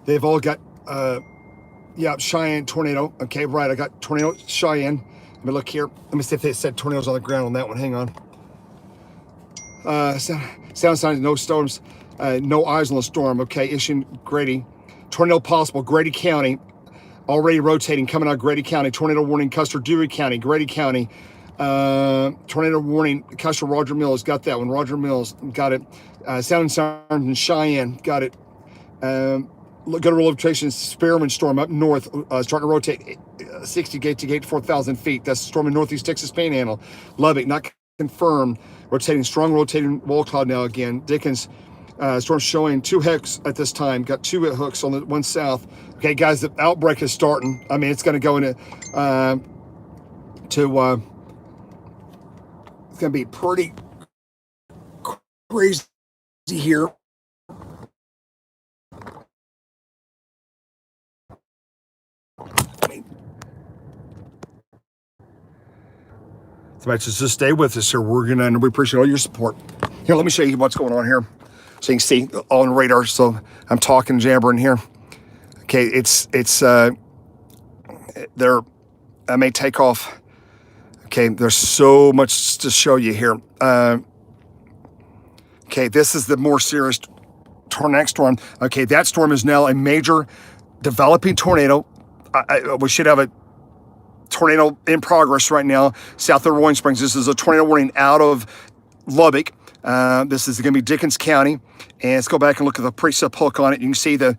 They've all got, Cheyenne tornado. Okay, right, I got tornado Cheyenne. Let me look here. Let me see if they said tornadoes on the ground on that one. Hang on. Sound signs, no storms, no eyes on the storm. Okay, issuing Grady. Tornado possible, Grady County. Already rotating, coming out of Grady County. Tornado warning, Custer, Dewey County, Grady County. Tornado warning, Custer, Roger Mills. Got that one. Roger Mills, got it. Sound signs in Cheyenne, got it. Go to rotation, Spearman storm up north, starting to rotate 60 gate to gate, 4,000 feet. That's storm in northeast Texas Panhandle. Lubbock, not confirmed. Rotating, strong rotating wall cloud now again. Dickens, storm showing 2 hooks at this time. Got 2 hooks on the one south. Okay, guys, the outbreak is starting. I mean, it's going to go into it's going to be pretty crazy here. So just stay with us here. We appreciate all your support. Here, let me show you what's going on here. So you can see on radar. So I'm talking, jabbering here. Okay, I may take off. Okay, there's so much to show you here. Okay, this is the more serious tornadic storm. Okay, that storm is now a major developing tornado. We should have a tornado in progress right now south of Roaring Springs. This is a tornado warning out of Lubbock. This is going to be Dickens County. And let's go back and look at the precip hook on it. You can see the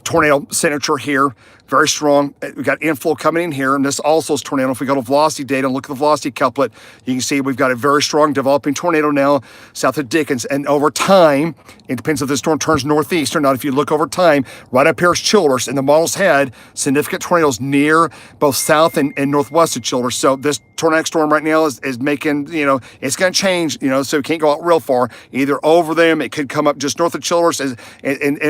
tornado signature here. Very strong. We've got inflow coming in here. And this also is tornado. If we go to velocity data and look at the velocity couplet, you can see we've got a very strong developing tornado now south of Dickens. And over time, it depends if the storm turns northeast or not. If you look over time, right up here is Childers. And the models had significant tornadoes near both south and northwest of Childers. So this tornadic storm right now is making, it's going to change, so it can't go out real far. Either over them, it could come up just north of Childers and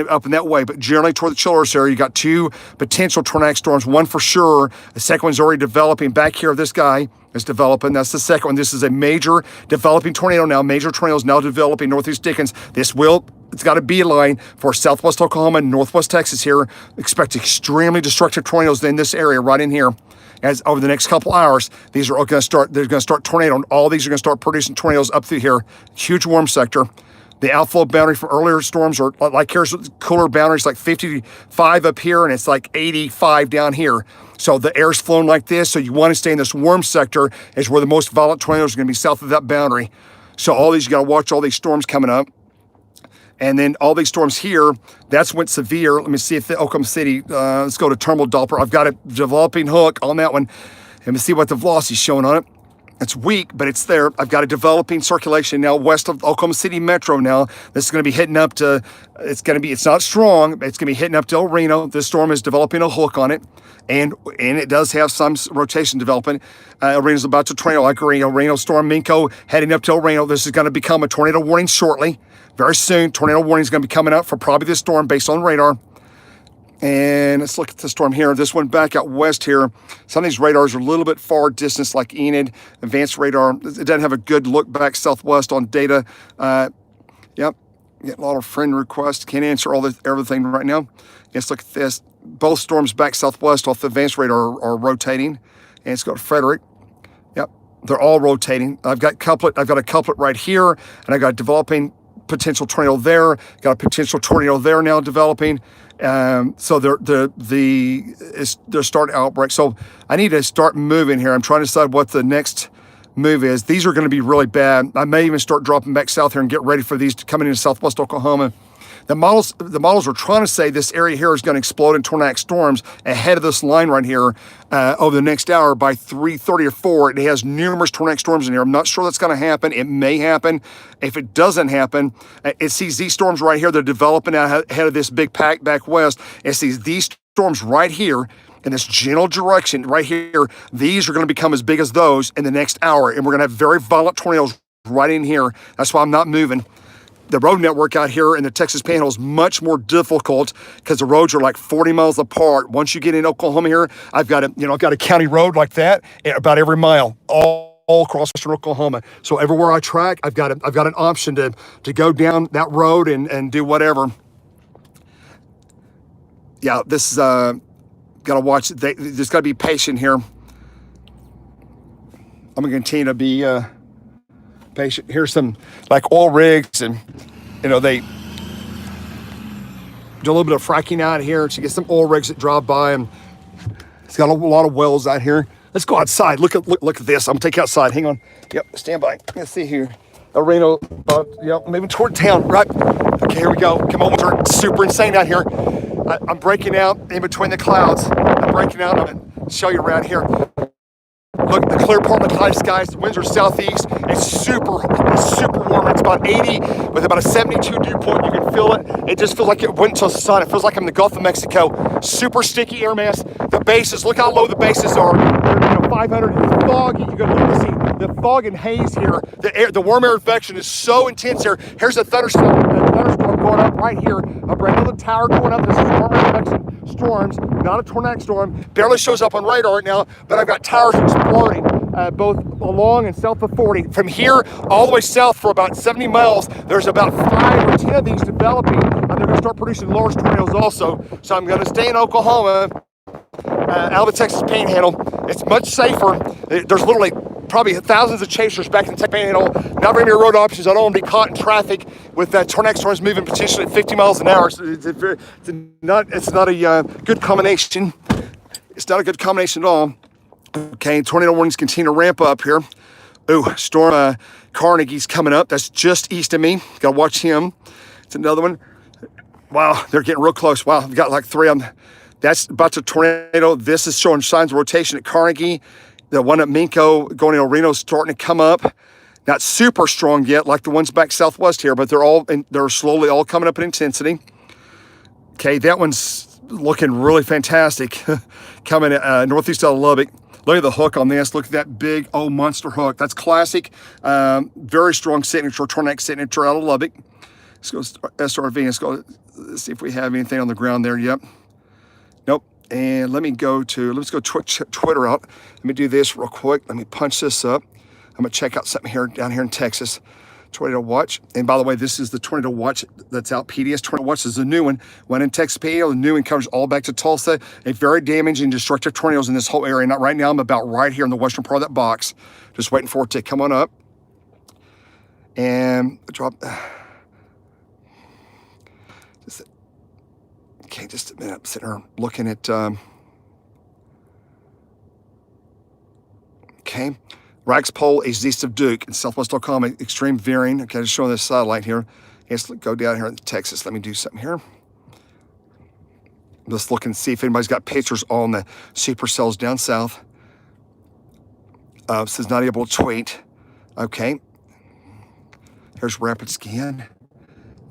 up in that way. But generally toward the Childers area, you got 2 potential tornadic storms. One for sure. The second one's already developing. Back here, this guy is developing. That's the second one. This is a major developing tornado now. Major tornadoes now developing northeast Dickens. It's got a beeline for southwest Oklahoma and northwest Texas here. Expect extremely destructive tornadoes in this area right in here. As over the next couple hours, these are all going to start. They're going to start tornado. All these are going to start producing tornadoes up through here. Huge warm sector. The outflow boundary from earlier storms are like here's cooler boundaries like 55 up here, and it's like 85 down here. So the air's flowing like this. So you want to stay in this warm sector is where the most violent tornadoes are going to be south of that boundary. So all these, you got to watch all these storms coming up. And then all these storms here, that's went severe. Let me see if the Oklahoma City, let's go to terminal Doppler. I've got a developing hook on that one. Let me see what the velocity is showing on it. It's weak, but it's there. I've got a developing circulation now west of Oklahoma City Metro now. This is going to be hitting up to, it's not strong, but it's going to be hitting up to El Reno. This storm is developing a hook on it, and it does have some rotation developing. El Reno's about to tornado. I agree. El Reno storm Minko heading up to El Reno. This is going to become a tornado warning shortly. Very soon, tornado warning is going to be coming out for probably this storm based on radar. And let's look at the storm here. This one back out west here. Some of these radars are a little bit far distance, like Enid, advanced radar. It doesn't have a good look back southwest on data. Yep, get a lot of friend requests. Can't answer everything right now. Let's look at this. Both storms back southwest off the advanced radar are rotating. And let's go to Frederick. Yep, they're all rotating. I've got a couplet right here, and I got a developing potential tornado there. Got a potential tornado there now developing. So they're starting outbreak. So I need to start moving here. I'm trying to decide what the next move is. These are going to be really bad. I may even start dropping back south here and get ready for these to come into southwest Oklahoma. The models are trying to say this area here is going to explode in tornadic storms ahead of this line right here over the next hour by 3:30 or 4. It has numerous tornadic storms in here. I'm not sure that's going to happen. It may happen. If it doesn't happen, it sees these storms right here. They're developing out ahead of this big pack back west. It sees these storms right here in this general direction right here. These are going to become as big as those in the next hour, and we're going to have very violent tornadoes right in here. That's why I'm not moving. The road network out here in the Texas Panhandle is much more difficult because the roads are like 40 miles apart. Once you get in Oklahoma here, I've got a county road like that about every mile, all across western Oklahoma. So everywhere I track, I've got an option to go down that road and do whatever. Yeah, this is gotta watch. Just gotta be patient here. I'm gonna continue to be patient. Here's some like oil rigs, and they do a little bit of fracking out here to get some oil rigs that drive by, and it's got a lot of wells out here. Let's go outside. Look at this. I'm gonna take you outside. Hang on. Yep, stand by. Let's see here. El Reno, moving toward town. Right. Okay, here we go. Come on, it's super insane out here. I'm breaking out in between the clouds. I'm breaking out. I'm gonna show you around here. Look, the clear part of the cloudy skies. The winds are southeast. It's super warm. It's about 80 with about a 72 dew point. You can feel it. It just feels like it went to the sun. It feels like I'm in the Gulf of Mexico. Super sticky air mass. The bases, look how low the bases are. They're 500. It's foggy. You can literally see the fog and haze here. The warm air infection is so intense here. Here's a thunderstorm going up right here. A brand new tower going up. This is warm air infection storms, not a tornadic storm. Barely shows up on radar right now, but I've got towers exploding both along and south of 40. From here all the way south for about 70 miles, there's about 5 or 10 of these developing, and they're going to start producing large tornadoes also. So I'm going to stay in Oklahoma, out of the Texas Panhandle. It's much safer. There's literally probably thousands of chasers back in the Texas Panhandle. Not very many road options. I don't want to be caught in traffic with tornadic storms moving potentially at 50 miles an hour. So it's not a good combination. It's not a good combination at all. Okay, tornado warnings continue to ramp up here. Ooh, storm Carnegie's coming up. That's just east of me. Got to watch him. It's another one. Wow, they're getting real close. Wow, we've got like 3 of them. That's about to tornado. This is showing signs of rotation at Carnegie. The one at Minco going to El Reno is starting to come up. Not super strong yet, like the ones back southwest here, but they're slowly all coming up in intensity. Okay, that one's looking really fantastic. Coming northeast out of Lubbock. Look at the hook on this. Look at that big old monster hook. That's classic. Very strong signature, tornadic signature out of Lubbock. Let's go SRV. Let's see if we have anything on the ground there. Yep. Nope. And let's go Twitter out. Let me do this real quick. Let me punch this up. I'm gonna check out something down here in Texas. Tornado Watch. And by the way, this is the Tornado Watch that's out. PDS Tornado Watch is a new one. One in Texas Panhandle. The new one covers all back to Tulsa. A very damaging, destructive tornadoes in this whole area. Not right now. I'm about right here in the western part of that box. Just waiting for it to come on up. And drop. Okay, just a minute. I'm sitting here looking at. Okay. Rags Pole is east of Duke in southwest Oklahoma. Extreme veering. Okay, just showing this satellite here. Let's go down here in Texas. Let me do something here. Just look and see if anybody's got pictures on the supercells down south. Says not able to tweet. Okay. Here's rapid scan.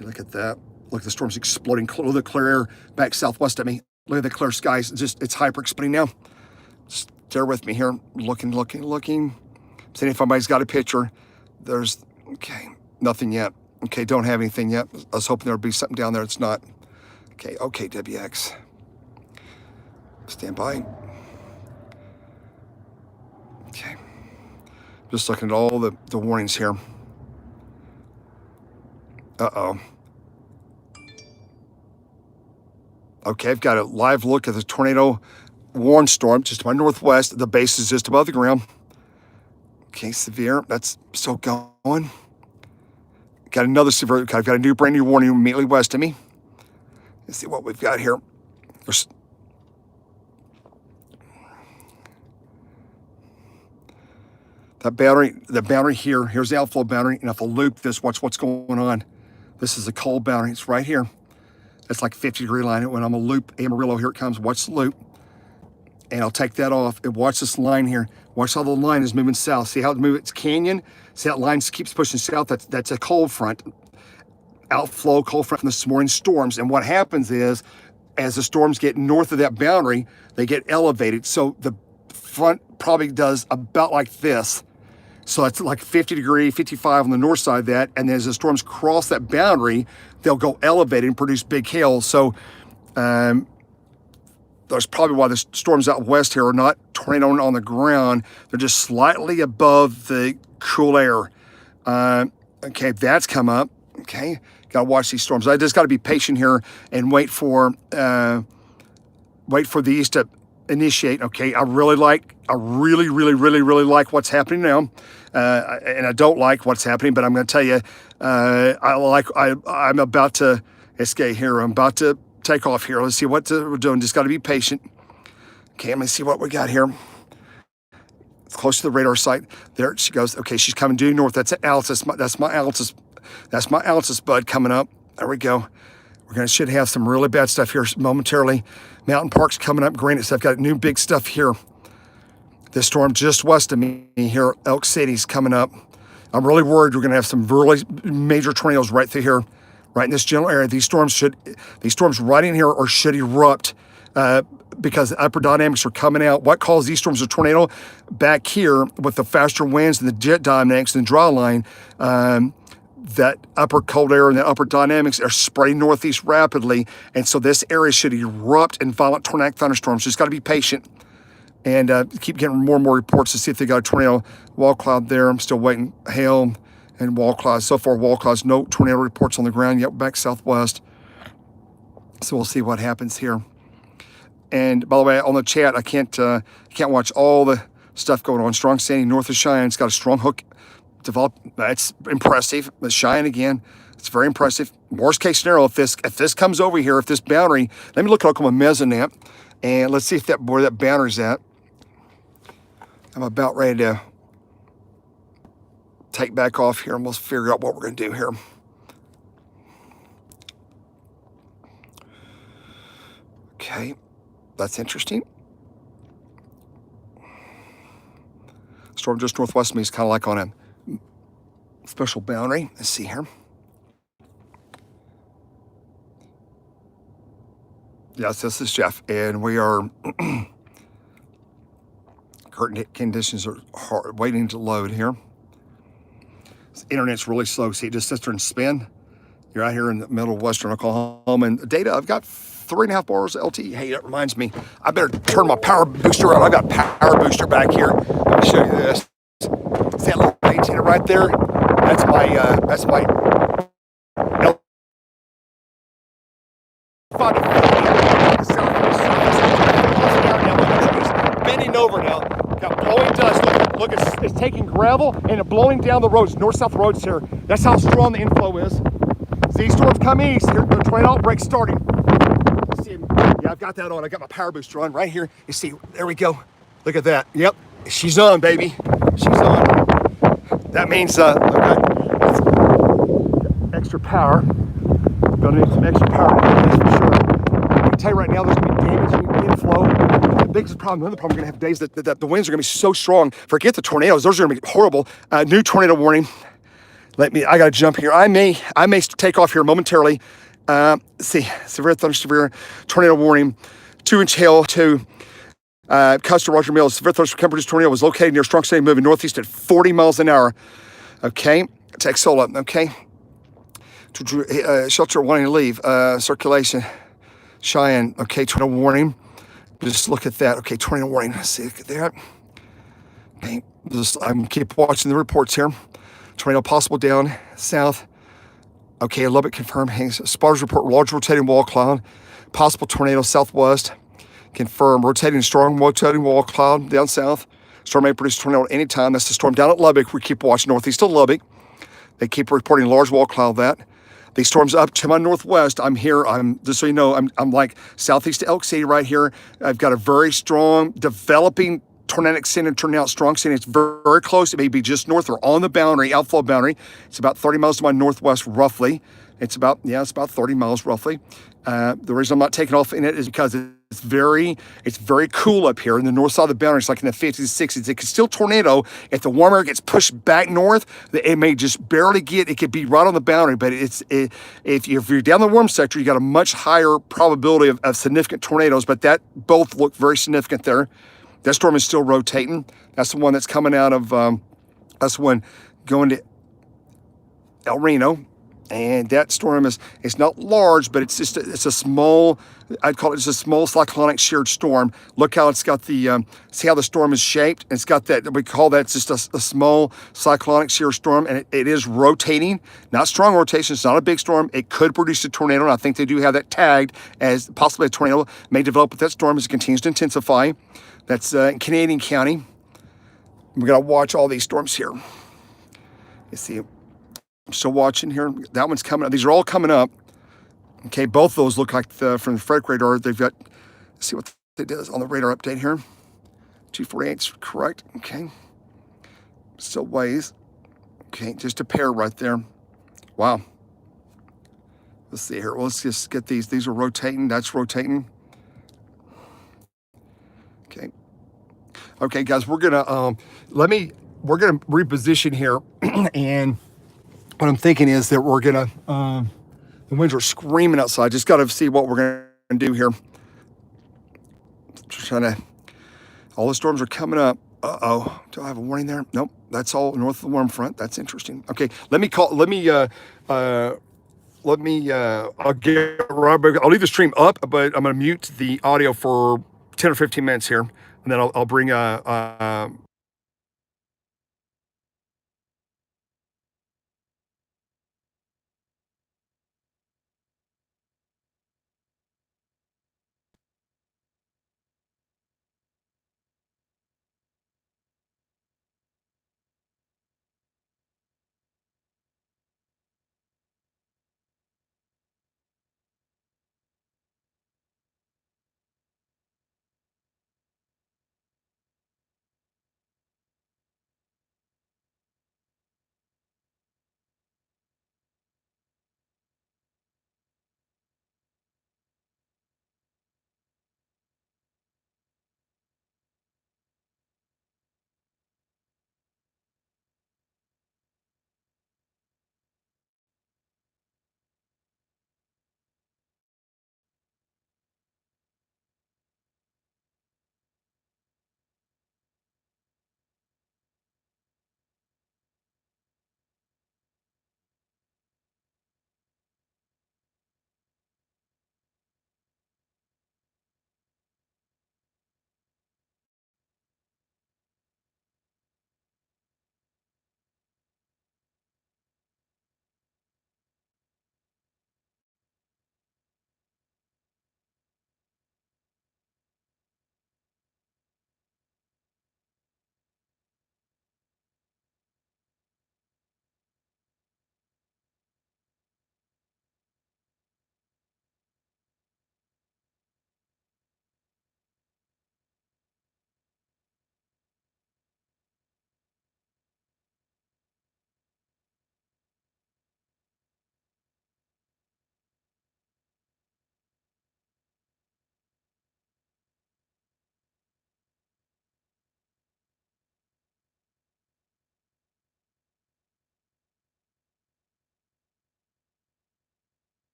Look at that. Look, the storm's exploding. Look at the clear air back southwest of me. Look at the clear skies. It's hyper exploding now. Just bear with me here. Looking. Seeing if anybody's got a picture. Okay, nothing yet. Okay, don't have anything yet. I was hoping there would be something down there. It's not. Okay, WX. Stand by. Okay. Just looking at all the warnings here. Uh-oh. Okay, I've got a live look at the tornado warn storm just to my northwest. The base is just above the ground. Okay, severe. That's still going. Got another severe. I've got a brand new warning immediately west of me. Let's see what we've got here. There's the boundary here. Here's the outflow boundary. And if I loop this, watch what's going on. This is a cold boundary. It's right here. That's like 50-degree line. When I'm gonna loop Amarillo, here it comes. Watch the loop. And I'll take that off and watch this line here. Watch how the line is moving south. See how it's moving? It's canyon. See that line keeps pushing south? That's a cold front. Outflow cold front from this morning's storms. And what happens is, as the storms get north of that boundary, they get elevated. So the front probably does about like this. So it's like 50-degree, 55 on the north side of that. And then as the storms cross that boundary, they'll go elevated and produce big hail. So that's probably why the storms out west here are not tornadoing on the ground. They're just slightly above the cool air. Okay, that's come up. Okay, got to watch these storms. I just got to be patient here and wait for these to initiate. Okay, I really like what's happening now, and I don't like what's happening. But I'm going to tell you, I'm about to escape here. I'm about to take off here. Let's see what we're doing. Just got to be patient. Okay, let me see what we got here. It's close to the radar site. There she goes. Okay, she's coming due north. That's Alice. That's my Alice's bud coming up. There we go. Should have some really bad stuff here momentarily. Mountain Park's coming up. Granite stuff. Got new big stuff here. This storm just west of me here, Elk City's coming up. I'm really worried we're going to have some really major tornadoes right through here, right in this general area. These storms right in here or should erupt because the upper dynamics are coming out. What caused these storms a tornado? Back here with the faster winds and the jet dynamics and the draw line, that upper cold air and the upper dynamics are spreading northeast rapidly. And so this area should erupt in violent tornadic thunderstorms. Just got to be patient and keep getting more and more reports to see if they got a tornado. Wall cloud there. I'm still waiting. Hail and wall clouds. So far, wall clouds. No tornado reports on the ground yet. Back southwest. So we'll see what happens here. And by the way, on the chat, I can't watch all the stuff going on. Strong Sandy north of Cheyenne. It's got a strong hook developed. That's impressive. The Cheyenne again. It's very impressive. Worst case scenario, if this comes over here, if this boundary, let me look at Oklahoma Mesonet, and let's see if where that boundary's at. I'm about ready to take back off here, and we'll figure out what we're going to do here. Okay, that's interesting. Storm just northwest of me is kind of like on a special boundary. Let's see here. Yes, this is Jeff, and we are current conditions are hard, waiting to load here. This internet's really slow. See, it just sits there and spin. You're out here in the middle of western Oklahoma, and the data, I've got 3.5 bars LTE. Hey, that reminds me, I better turn my power booster on. I got power booster back here. Let me show you this. See that little antenna right there? That's my bending over now. Got blowing dust. Look, it's taking gravel and it's blowing down the roads, north-south roads here. That's how strong the inflow is. These storms come east. Here, the tornado outbreak starting. See, yeah, I've got that on. I got my power booster on right here. You see, there we go. Look at that. Yep, she's on, baby. She's on. That means I've got extra power. Gonna need some extra power, that's for sure. I can tell you right now, there's gonna be damage in inflow. The biggest problem, another problem, we're gonna have days that the winds are gonna be so strong. Forget the tornadoes; those are gonna be horrible. New tornado warning. I gotta jump here. I may take off here momentarily. See, severe tornado warning. 2-inch hail to Custer Roger Mills. Severe thunderstorm produced tornado was located near Strong City, moving northeast at 40 miles an hour. Okay, take Sola. Okay, shelter wanting to leave. Circulation, Cheyenne. Okay, tornado warning. Just look at that. Okay, tornado warning. Let's see, look at that. Okay, I'm keep watching the reports here. Tornado possible down south. Okay, Lubbock confirmed. Spotters report large rotating wall cloud. Possible tornado southwest. Confirmed. Strong rotating wall cloud down south. Storm may produce tornado at any time. That's the storm down at Lubbock. We keep watching northeast of Lubbock. They keep reporting large wall cloud that. These storms up to my northwest. I'm here. Just so you know, I'm like southeast of Elk City right here. I've got a very strong developing tornadic center turning out strong center. It's very, very close. It may be just north or on the boundary, outflow boundary. It's about 30 miles to my northwest, roughly. It's about 30 miles roughly. The reason I'm not taking off in it is because it's very cool up here in the north side of the boundary. It's like in the 50s, 60s. It could still tornado if the warm air gets pushed back north. It may just barely get. It could be right on the boundary, but if you're down the warm sector, you got a much higher probability of significant tornadoes. But that both look very significant there. That storm is still rotating. That's the one that's coming out of. That's the one going to El Reno. And that storm it's not large, but it's a small, I'd call it just a small cyclonic sheared storm. Look how it's got see how the storm is shaped? It's got that, we call that just a small cyclonic shear storm, and it is rotating, not strong rotation. It's not a big storm. It could produce a tornado, and I think they do have that tagged as possibly a tornado may develop with that storm as it continues to intensify. That's in Canadian County. We got to watch all these storms here. You see, I'm still watching here. That one's coming up. These are all coming up. Okay, both those look like from the Frederick radar. They've got, let's see what it does on the radar update here. 248's correct. Okay. Still ways. Okay, just a pair right there. Wow. Let's see here. Well, let's just get these. These are rotating. That's rotating. Okay. Okay, guys, we're gonna reposition here, and what I'm thinking is that we're gonna, the winds are screaming outside. Just got to see what we're gonna do here. Just trying to, all the storms are coming up. Uh-oh, do I have a warning there? Nope, that's all north of the warm front. That's interesting. Okay, I'll get Rob. I'll leave the stream up, but I'm gonna mute the audio for 10 or 15 minutes here, and then I'll bring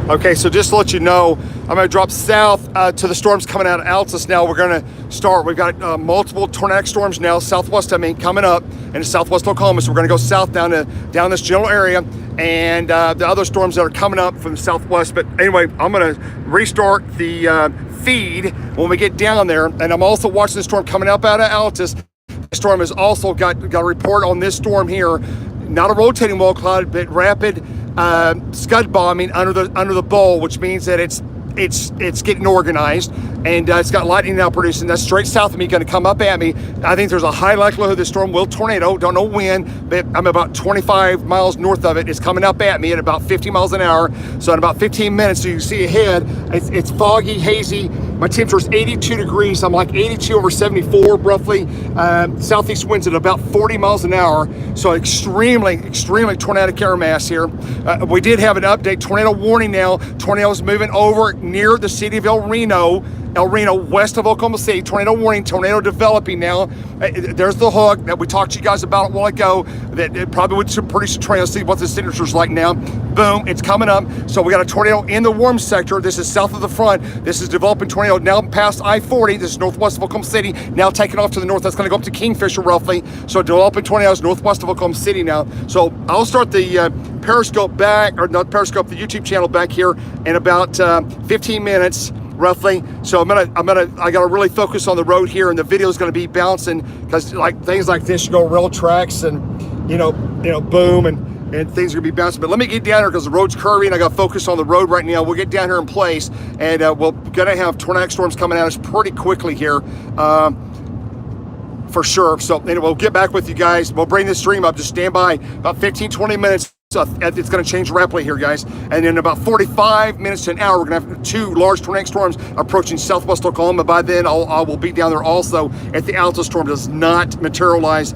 Okay, so just to let you know, I'm going to drop south to the storms coming out of Altus now. We're going to start. We've got multiple tornadic storms now, southwest, coming up in southwest Oklahoma. So we're going to go south down this general area, and the other storms that are coming up from the southwest. But anyway, I'm going to restart the feed when we get down there. And I'm also watching the storm coming up out of Altus. The storm has also got a report on this storm here. Not a rotating wall cloud, but rapid scud bombing under the bowl, which means that it's getting organized, and it's got lightning now producing. That's straight south of me, going to come up at me. I think there's a high likelihood this storm will tornado. Don't know when, but I'm about 25 miles north of it. It's coming up at me at about 50 miles an hour. So in about 15 minutes, so you can see ahead, it's foggy, hazy. My temperature is 82 degrees. I'm like 82 over 74 roughly. Southeast winds at about 40 miles an hour. So extremely tornadic air mass here. We did have an update, tornado warning now. Tornadoes moving over near the city of El Reno, west of Oklahoma City. Tornado warning, tornado developing now. There's the hook that we talked to you guys about a while ago, that it probably would produce a tornado. See what the signature's like now. Boom, it's coming up. So we got a tornado in the warm sector. This is south of the front. This is developing tornado now past I-40. This is northwest of Oklahoma City, now taking off to the north. That's going to go up to Kingfisher roughly. So developing tornadoes northwest of Oklahoma City now. So I'll start the Periscope back, or not Periscope, the YouTube channel back here in about 15 minutes roughly. So I gotta really focus on the road here, and the video is gonna be bouncing, because like things like this, you go rail tracks and you know boom, and things are gonna be bouncing. But let me get down here because the road's curvy and I gotta focus on the road right now. We'll get down here in place, and we're gonna have tornadic storms coming at us pretty quickly here. For sure. So anyway, we'll get back with you guys. We'll bring this stream up. Just stand by about 15-20 minutes. So it's going to change rapidly here, guys. And in about 45 minutes to an hour, we're going to have 2 large tornadic storms approaching southwest Oklahoma. By then, I will be down there also if the Altus storm does not materialize.